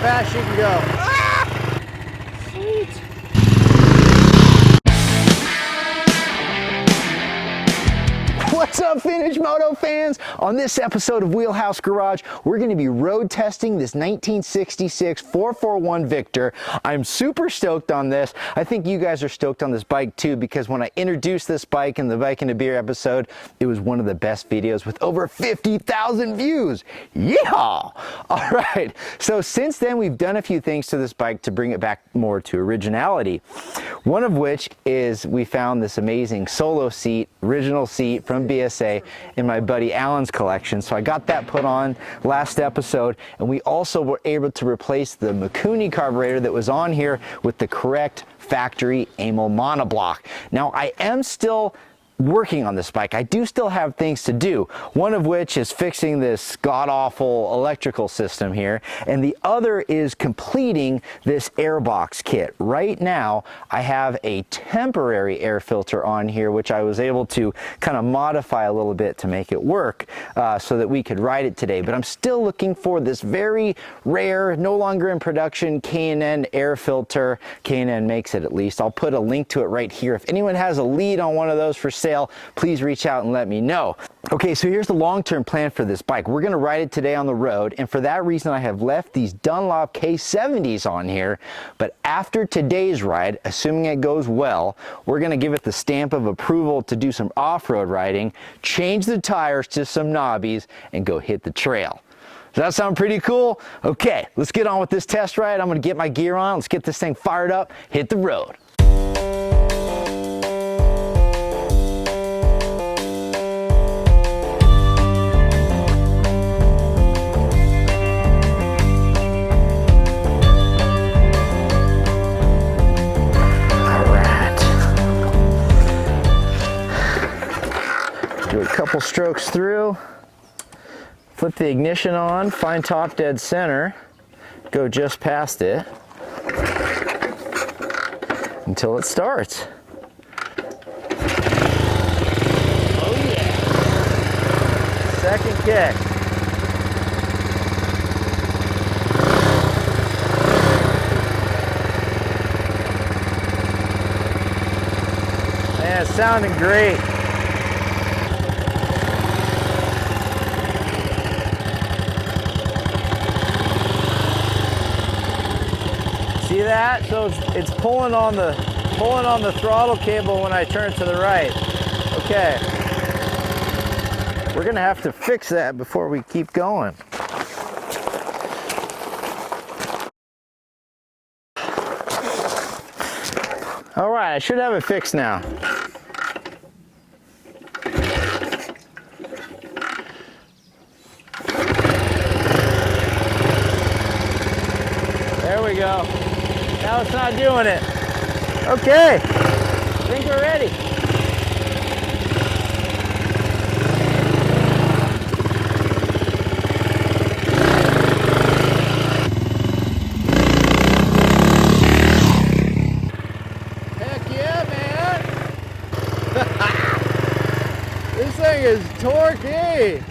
fast you can go. Ah! Sweet. What's up, vintage moto fans? On this episode of Wheelhouse Garage, we're going to be road testing this 1966 441 Victor. I'm super stoked on this. I think you guys are stoked on this bike too, because when I introduced this bike in the Bike and a Beer episode, it was one of the best videos with over 50,000 views. Yeehaw! All right, so since then we've done a few things to this bike to bring it back more to originality. One of which is we found this amazing solo seat, original seat from BSA in my buddy Alan's collection. So I got that put on last episode, and we also were able to replace the Mikuni carburetor that was on here with the correct factory Amel monoblock. Now I am still working on this bike. I do still have things to do, one of which is fixing this god-awful electrical system here, and the other is completing this airbox kit. Right now I have a temporary air filter on here, which I was able to kind of modify a little bit to make it work so that we could ride it today, but I'm still looking for this very rare, no longer in production K&N air filter. K&N makes it, at least. I'll put a link to it right here. If anyone has a lead on one of those for sale, please reach out and let me know. Okay, so here's the long-term plan for this bike. We're going to ride it today on the road, and for that reason I have left these Dunlop K70s on here. But after today's ride, assuming it goes well, we're going to give it the stamp of approval to do some off-road riding, change the tires to some knobbies, and go hit the trail. Does that sound pretty cool? Okay, let's get on with this test ride. I'm going to get my gear on. Let's get this thing fired up, hit the road. Do a couple strokes through, flip the ignition on, find top dead center, go just past it until it starts. Oh yeah! Second kick. Man, it's sounding great. See that? So it's pulling on the throttle cable when I turn to the right. Okay. We're gonna have to fix that before we keep going. All right, I should have it fixed now. There we go. Now it's not doing it. Okay, I think we're ready. Heck yeah, man. This thing is torquey.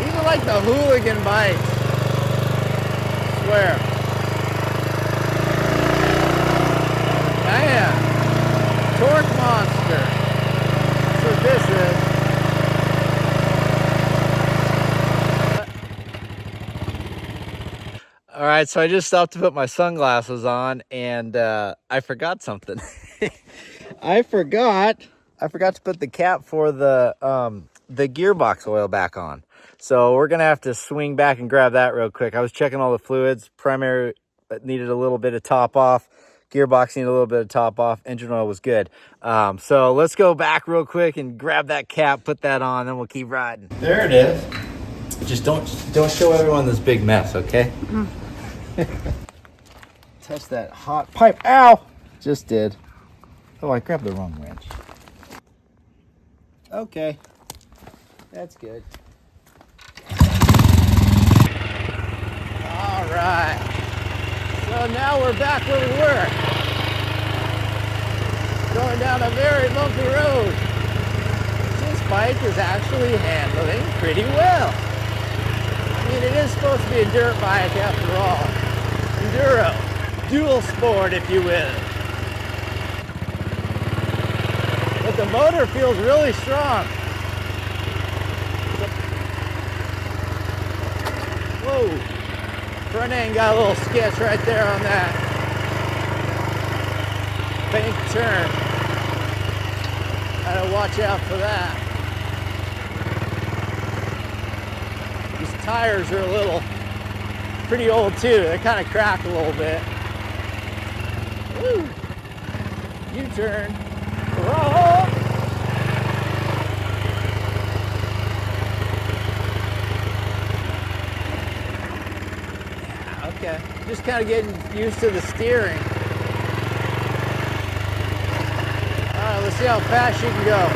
These are like the hooligan bikes. I swear. Man, torque monster. That's what this is. All right, so I just stopped to put my sunglasses on, and I forgot something. I forgot to put the cap for the gearbox oil back on. So we're gonna have to swing back and grab that real quick. I was checking all the fluids. Primary needed a little bit of top off. Gearbox needed a little bit of top off. Engine oil was good. So let's go back real quick and grab that cap, put that on, then we'll keep riding. There it is. Just don't show everyone this big mess, okay? Touch that hot pipe. Ow! Just did. Oh, I grabbed the wrong wrench. Okay. That's good. All right. So now we're back where we were. going down a very bumpy road. This bike is actually handling pretty well. I mean, it is supposed to be a dirt bike after all. Enduro, dual sport if you will. But the motor feels really strong. Whoa, front end got a little sketch right there on that bank turn. Gotta watch out for that. These tires are a little pretty old too. They kind of crack a little bit. Woo! U-turn. Whoa! Yeah, okay. Just kind of getting used to the steering. Let's see how fast you can go.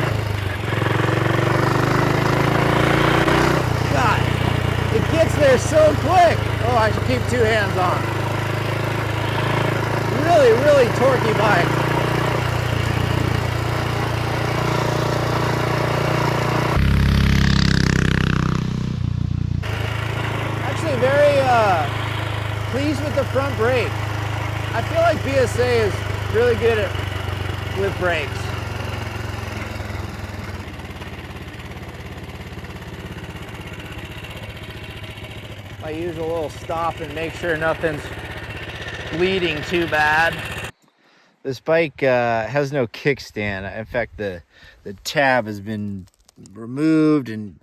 God, it gets there so quick. Oh, I should keep two hands on. Really, really torquey bike. Actually very pleased with the front brake. I feel like BSA is really good with brakes. I use a little stop and make sure nothing's bleeding too bad. This bike has no kickstand. In fact, the tab has been removed and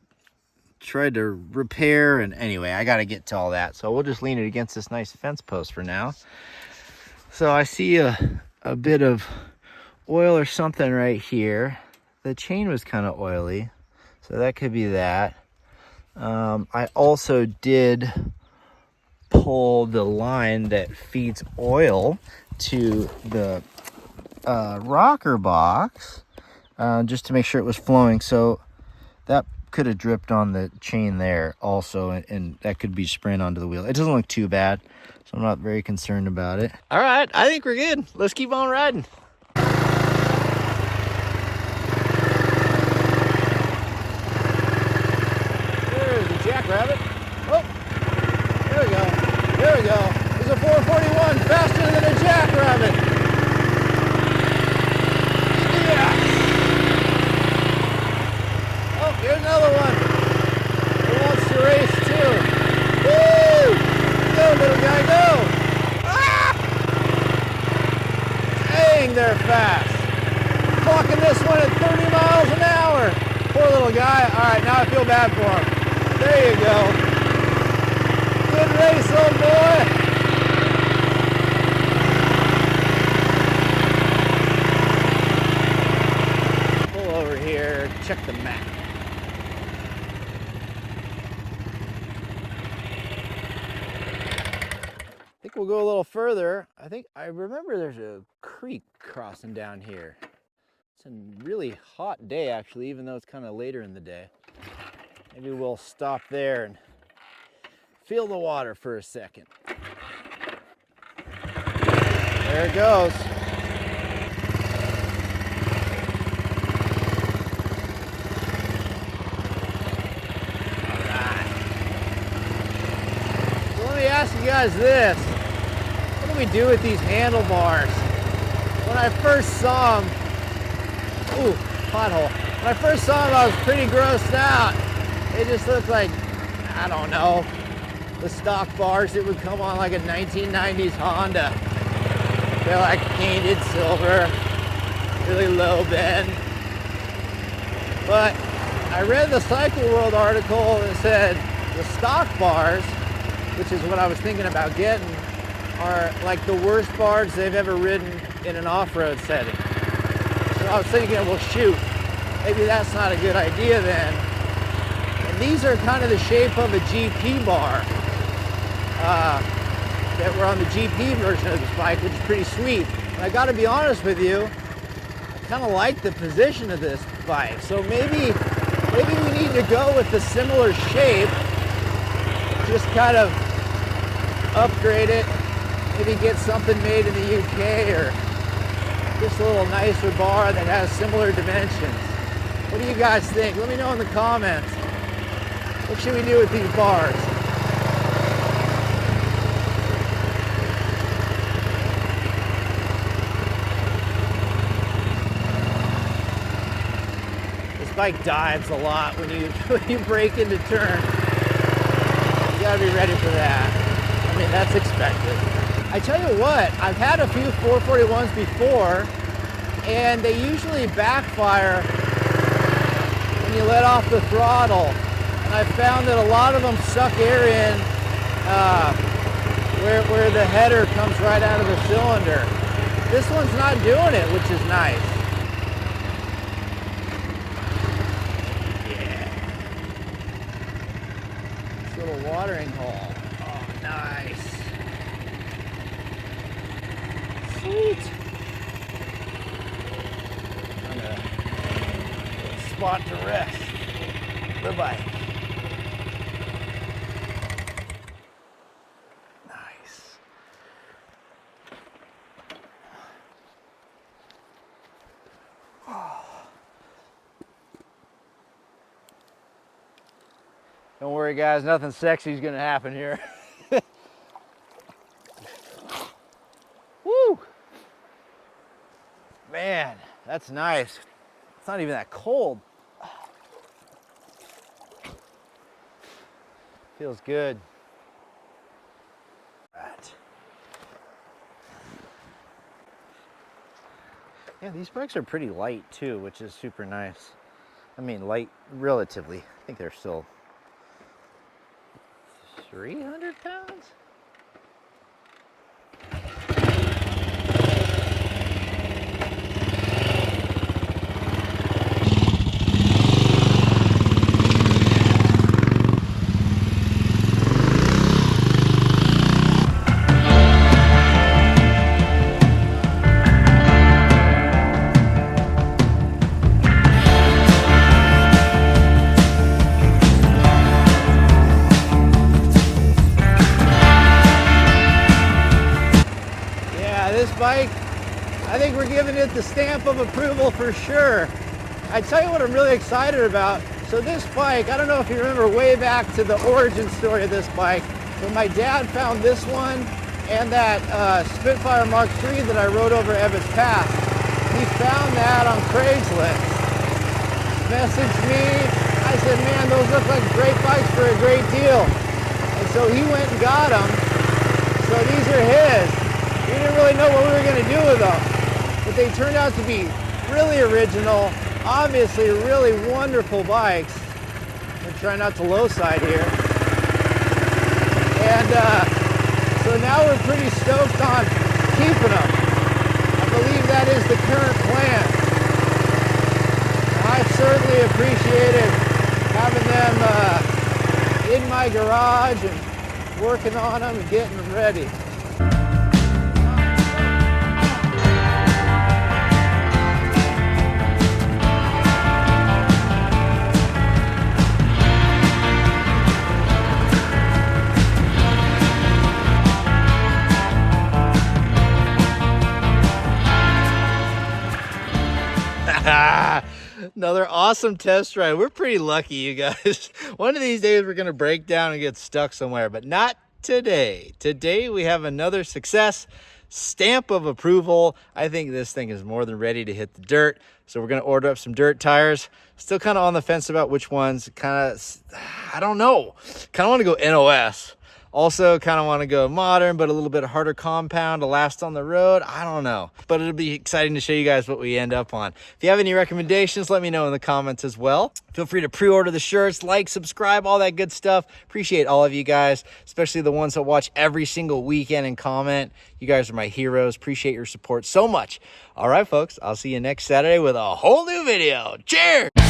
tried to repair, and anyway, I got to get to all that. So we'll just lean it against this nice fence post for now. So I see a bit of oil or something right here. The chain was kind of oily, so that could be that. I also did pull the line that feeds oil to the rocker box just to make sure it was flowing. So that could have dripped on the chain there also, and that could be spraying onto the wheel. It doesn't look too bad, so I'm not very concerned about it. All right, I think we're good. Let's keep on riding. Jackrabbit. Oh, there we go. There we go. There's a 441 faster than a jackrabbit. Yeah. Oh, here's another one. He wants to race too. Woo! Go, little guy, go. Ah! Dang, they're fast. Clocking this one at 30 miles an hour. Poor little guy. All right, now I feel bad for him. There you go. Good race, old boy. Pull over here, check the map. I think we'll go a little further. I remember there's a creek crossing down here. It's a really hot day, actually, even though it's kind of later in the day. Maybe we'll stop there and feel the water for a second. There it goes. All right. So let me ask you guys this. What do we do with these handlebars? When I first saw them, ooh, pothole. When I first saw them, I was pretty grossed out. It just looked like, I don't know, the stock bars that would come on like a 1990s Honda. They're like painted silver, really low bend. But I read the Cycle World article that said the stock bars, which is what I was thinking about getting, are like the worst bars they've ever ridden in an off-road setting. So I was thinking, well shoot, maybe that's not a good idea then. These are kind of the shape of a GP bar that were on the GP version of this bike, which is pretty sweet. And I gotta be honest with you, I kind of like the position of this bike. So maybe we need to go with the similar shape, just kind of upgrade it, maybe get something made in the UK or just a little nicer bar that has similar dimensions. What do you guys think? Let me know in the comments. What should we do with these bars? This bike dives a lot when you break into turn. You gotta be ready for that. I mean, that's expected. I tell you what, I've had a few 441s before, and they usually backfire when you let off the throttle. And I found that a lot of them suck air in where the header comes right out of the cylinder. This one's not doing it, which is nice. Yeah. This little watering hole. Oh, nice. Sweet. I'm gonna spot to rest the bike. Nice. Don't worry, guys, nothing sexy is gonna happen here. Woo! Man, that's nice. It's not even that cold. Feels good. Right. Yeah, these bikes are pretty light too, which is super nice. I mean, light relatively. I think they're still 300 pounds? Bike, I think we're giving it the stamp of approval for sure. I tell you what I'm really excited about. So this bike, I don't know if you remember way back to the origin story of this bike, but my dad found this one and that Spitfire Mark III that I rode over Ebbets Pass. He found that on Craigslist. Messaged me. I said, man, those look like great bikes for a great deal. And so he went and got them. So these are his. We didn't really know what we were going to do with them, but they turned out to be really original, obviously really wonderful bikes. I'm trying not to low side here. And so now we're pretty stoked on keeping them. I believe that is the current plan. I've certainly appreciated having them in my garage and working on them and getting them ready. Another awesome test ride. We're pretty lucky, you guys. One of these days we're gonna break down and get stuck somewhere, but not today. Today we have another success, stamp of approval. I think this thing is more than ready to hit the dirt. So we're gonna order up some dirt tires. Still kind of on the fence about which ones. I don't know. Kind of want to go NOS. Also kind of want to go modern, but a little bit harder compound to last on the road. I don't know, but it'll be exciting to show you guys what we end up on. If you have any recommendations, let me know in the comments as well. Feel free to pre-order the shirts, like, subscribe, all that good stuff. Appreciate all of you guys, especially the ones that watch every single weekend and comment. You guys are my heroes. Appreciate your support so much. All right, folks, I'll see you next Saturday with a whole new video. Cheers!